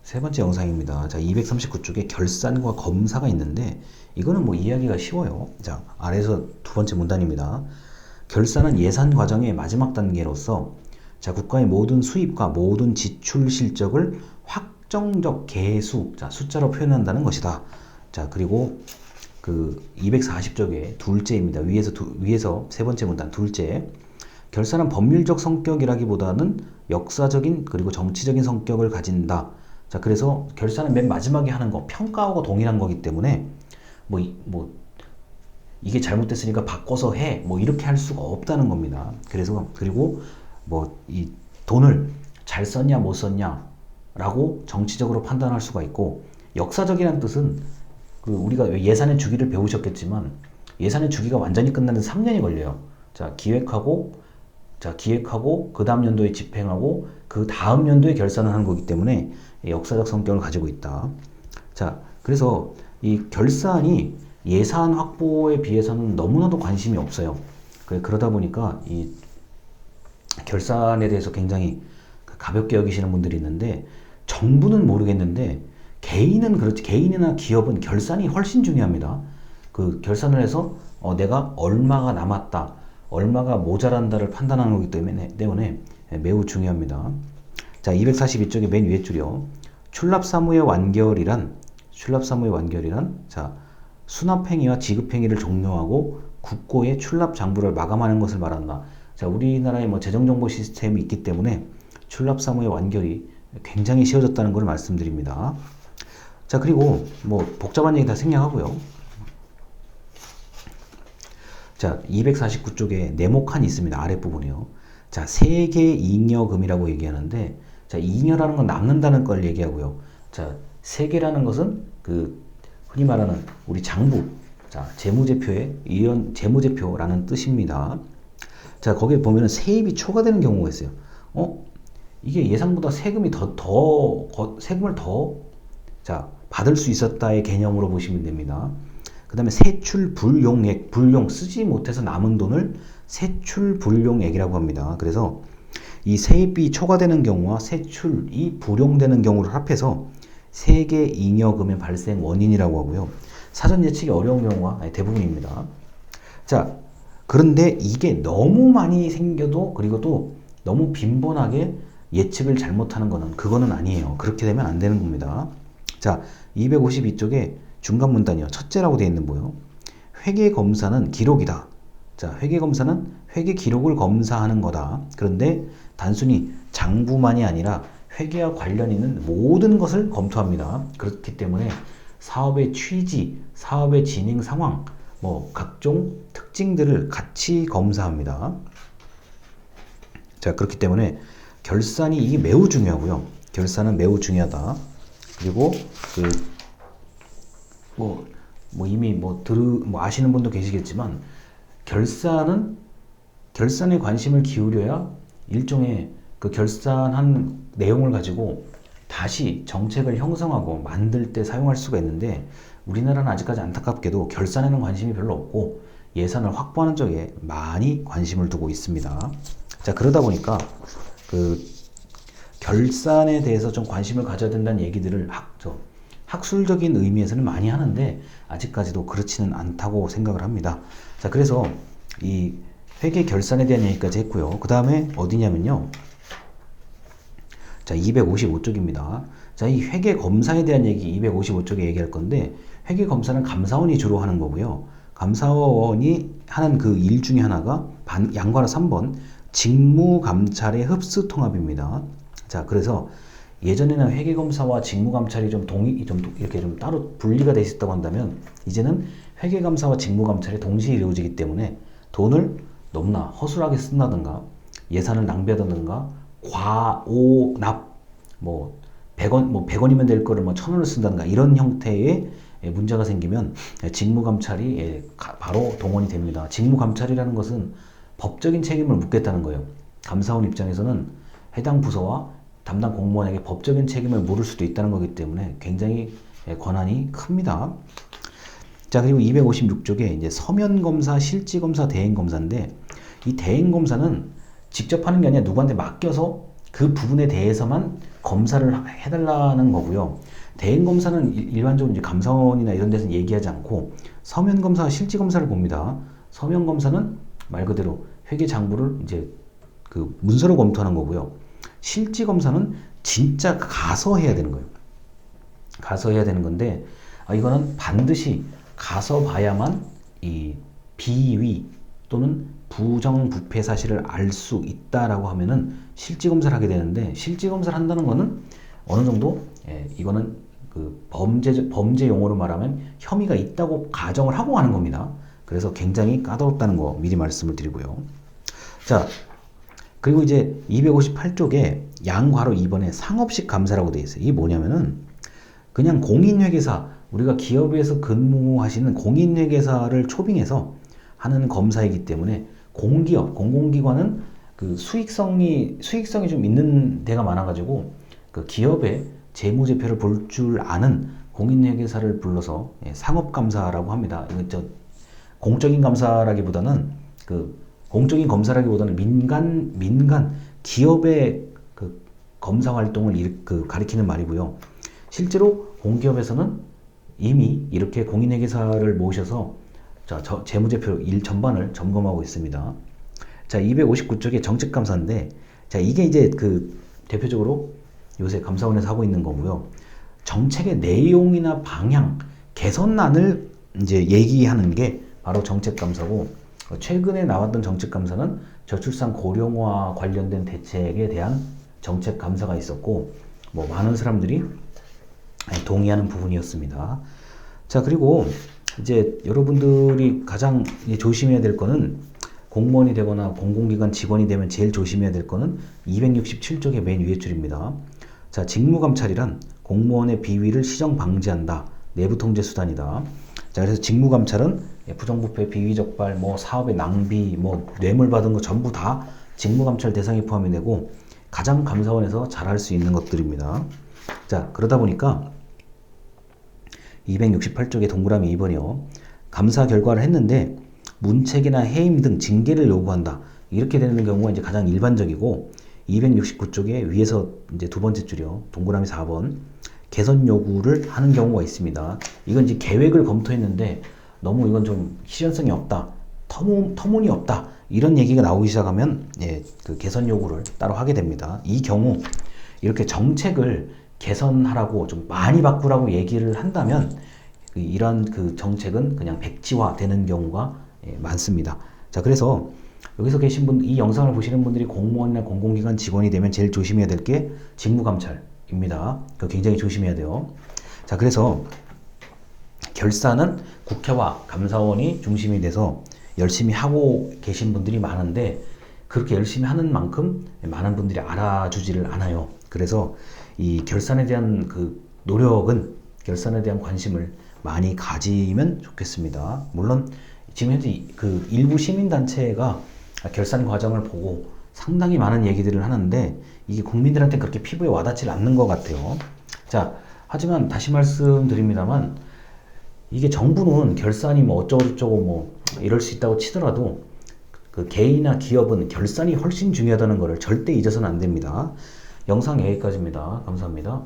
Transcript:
세 번째 영상입니다. 자, 239쪽에 결산과 검사가 있는데 이거는 뭐 이해하기가 쉬워요. 자, 아래에서 두 번째 문단입니다. 결산은 예산 과정의 마지막 단계로서 자, 국가의 모든 수입과 모든 지출 실적을 확정적 계수, 자, 숫자로 표현한다는 것이다. 자, 그리고 그 240쪽에 둘째입니다. 위에서 세 번째 문단 둘째. 결산은 법률적 성격이라기보다는 역사적인 그리고 정치적인 성격을 가진다. 자, 그래서 결산은 맨 마지막에 하는 거, 평가하고 동일한 거기 때문에 뭐 이게 잘못됐으니까 바꿔서 해, 뭐 이렇게 할 수가 없다는 겁니다. 그래서 그리고 뭐 이 돈을 잘 썼냐 못 썼냐라고 정치적으로 판단할 수가 있고, 역사적이라는 뜻은 그 우리가 예산의 주기를 배우셨겠지만 예산의 주기가 완전히 끝나는 3년이 걸려요. 자, 기획하고 그 다음 연도에 집행하고 그 다음 연도에 결산을 하는 거기 때문에 역사적 성격을 가지고 있다. 자, 그래서 이 결산이 예산 확보에 비해서는 너무나도 관심이 없어요. 그러다 보니까 이 결산에 대해서 굉장히 가볍게 여기시는 분들이 있는데, 정부는 모르겠는데 개인은 그렇지, 개인이나 기업은 결산이 훨씬 중요합니다. 그 결산을 해서 내가 얼마가 남았다, 얼마가 모자란다를 판단하는 거기 때문에 매우 중요합니다. 자, 242쪽의 맨 위에 줄이요. 출납사무의 완결이란 자, 수납행위와 지급행위를 종료하고 국고의 출납 장부를 마감하는 것을 말한다. 자, 우리나라에 뭐 재정정보 시스템이 있기 때문에 출납사무의 완결이 굉장히 쉬워졌다는 걸 말씀드립니다. 자, 그리고 뭐 복잡한 얘기 다 생략하고요. 자, 249쪽에 네모칸이 있습니다. 아랫부분이요. 자, 세계 잉여금이라고 얘기하는데, 자, 잉여라는 건 남는다는 걸 얘기하고요. 자, 세계라는 것은 그 흔히 말하는 우리 장부, 자, 재무제표라는 뜻입니다. 자, 거기에 보면은 세입이 초과되는 경우가 있어요. 이게 예상보다 세금을 자, 받을 수 있었다의 개념으로 보시면 됩니다. 그 다음에 세출불용액, 쓰지 못해서 남은 돈을 세출불용액이라고 합니다. 그래서 이 세입이 초과되는 경우와 세출이 불용되는 경우를 합해서 세계 잉여금의 발생 원인이라고 하고요. 사전 예측이 어려운 경우가 대부분입니다. 자, 그런데 이게 너무 많이 생겨도, 그리고 또 너무 빈번하게 예측을 잘못하는 그거는 아니에요. 그렇게 되면 안 되는 겁니다. 자, 252쪽에 중간 문단이요. 첫째라고 되어 있는 뭐요? 회계 검사는 기록이다. 자, 회계 검사는 회계 기록을 검사하는 거다. 그런데 단순히 장부만이 아니라 회계와 관련 있는 모든 것을 검토합니다. 그렇기 때문에 사업의 취지, 사업의 진행 상황, 뭐 각종 특징들을 같이 검사합니다. 자, 그렇기 때문에 결산이 이게 매우 중요하고요. 결산은 매우 중요하다. 그리고 이미 아시는 분도 계시겠지만 결산에 관심을 기울여야 일종의 그 결산한 내용을 가지고 다시 정책을 형성하고 만들 때 사용할 수가 있는데, 우리나라는 아직까지 안타깝게도 결산에는 관심이 별로 없고 예산을 확보하는 쪽에 많이 관심을 두고 있습니다. 자, 그러다 보니까 그 결산에 대해서 좀 관심을 가져야 된다는 얘기들을 학술적인 의미에서는 많이 하는데 아직까지도 그렇지는 않다고 생각을 합니다. 자, 그래서 이 회계 결산에 대한 얘기까지 했고요. 그 다음에 어디냐면요. 자, 255쪽입니다. 자, 이 회계 검사에 대한 얘기 255쪽에 얘기할 건데, 회계 검사는 감사원이 주로 하는 거고요. 감사원이 하는 그 일 중에 하나가 양과라 3번 직무감찰의 흡수통합입니다. 자, 그래서 예전에는 회계검사와 직무감찰이 이렇게 좀 따로 분리가 돼 있었다고 한다면, 이제는 회계감사와 직무감찰이 동시에 이루어지기 때문에 돈을 너무나 허술하게 쓴다든가 예산을 낭비하다든가 과오납, 100원이면 될 거를 1000원을 쓴다든가 이런 형태의 문제가 생기면 직무감찰이 바로 동원이 됩니다. 직무감찰이라는 것은 법적인 책임을 묻겠다는 거예요. 감사원 입장에서는 해당 부서와 담당 공무원에게 법적인 책임을 물을 수도 있다는 거기 때문에 굉장히 권한이 큽니다. 자, 그리고 256쪽에 이제 서면검사, 실지검사, 대행검사인데, 이 대행검사는 직접 하는 게 아니라 누구한테 맡겨서 그 부분에 대해서만 검사를 해달라는 거고요. 대행 검사는 일반적으로 이제 감사원이나 이런 데서는 얘기하지 않고 서면 검사와 실지 검사를 봅니다. 서면 검사는 말 그대로 회계 장부를 이제 그 문서로 검토하는 거고요. 실지 검사는 진짜 가서 해야 되는 거예요. 가서 해야 되는 건데 이거는 반드시 가서 봐야만 이 비위 또는 부정부패 사실을 알 수 있다라고 하면은 실지 검사를 하게 되는데, 실지 검사를 한다는 거는 어느 정도 이거는 그 범죄 용어로 말하면 혐의가 있다고 가정을 하고 하는 겁니다. 그래서 굉장히 까다롭다는 거 미리 말씀을 드리고요. 자, 그리고 이제 258쪽에 양괄호 2번에 상업식 감사라고 되어 있어요. 이게 뭐냐면은 그냥 공인회계사, 우리가 기업에서 근무하시는 공인회계사를 초빙해서 하는 검사이기 때문에 공기업, 공공기관은 그 수익성이 좀 있는 데가 많아가지고 그 기업의 재무제표를 볼 줄 아는 공인회계사를 불러서 상업감사라고 합니다. 이거 공적인 감사라기보다는 공적인 검사라기보다는 민간 기업의 그 검사 활동을 가리키는 말이고요. 실제로 공기업에서는 이미 이렇게 공인회계사를 모셔서 재무제표 일 전반을 점검하고 있습니다. 자, 259쪽에 정책감사인데, 자, 이게 이제 대표적으로 요새 감사원에서 하고 있는 거고요. 정책의 내용이나 방향, 개선안을 이제 얘기하는 게 바로 정책감사고, 최근에 나왔던 정책감사는 저출산 고령화 관련된 대책에 대한 정책감사가 있었고, 많은 사람들이 동의하는 부분이었습니다. 자, 그리고 이제 여러분들이 가장 조심해야 될 거는, 공무원이 되거나 공공기관 직원이 되면 제일 조심해야 될 거는 267쪽의 맨 위에 줄입니다. 자, 직무감찰이란 공무원의 비위를 시정 방지한다. 내부 통제 수단이다. 자, 그래서 직무감찰은 부정부패, 비위적발, 사업의 낭비, 뇌물 받은 거 전부 다 직무감찰 대상에 포함이 되고 가장 감사원에서 잘할 수 있는 것들입니다. 자, 그러다 보니까 268쪽의 동그라미 2번이요. 감사 결과를 했는데 문책이나 해임 등 징계를 요구한다. 이렇게 되는 경우가 이제 가장 일반적이고, 269쪽에 위에서 이제 두 번째 줄이요. 동그라미 4번. 개선 요구를 하는 경우가 있습니다. 이건 이제 계획을 검토했는데 너무 이건 좀 실현성이 없다. 터무니없다. 이런 얘기가 나오기 시작하면 그 개선 요구를 따로 하게 됩니다. 이 경우 이렇게 정책을 개선하라고 좀 많이 바꾸라고 얘기를 한다면 이런 그 정책은 그냥 백지화 되는 경우가 많습니다. 자, 그래서 여기서 계신 분, 이 영상을 보시는 분들이 공무원이나 공공기관 직원이 되면 제일 조심해야 될 게 직무감찰입니다. 그거 굉장히 조심해야 돼요. 자, 그래서 결산은 국회와 감사원이 중심이 돼서 열심히 하고 계신 분들이 많은데, 그렇게 열심히 하는 만큼 많은 분들이 알아주지를 않아요. 그래서 이 결산에 대한 그 노력은, 결산에 대한 관심을 많이 가지면 좋겠습니다. 물론 지금 현재 그 일부 시민단체가 결산 과정을 보고 상당히 많은 얘기들을 하는데 이게 국민들한테 그렇게 피부에 와닿지 않는 것 같아요. 자, 하지만 다시 말씀드립니다만, 이게 정부는 결산이 어쩌고저쩌고 이럴 수 있다고 치더라도 그 개인이나 기업은 결산이 훨씬 중요하다는 것을 절대 잊어서는 안 됩니다. 영상 여기까지입니다. 감사합니다.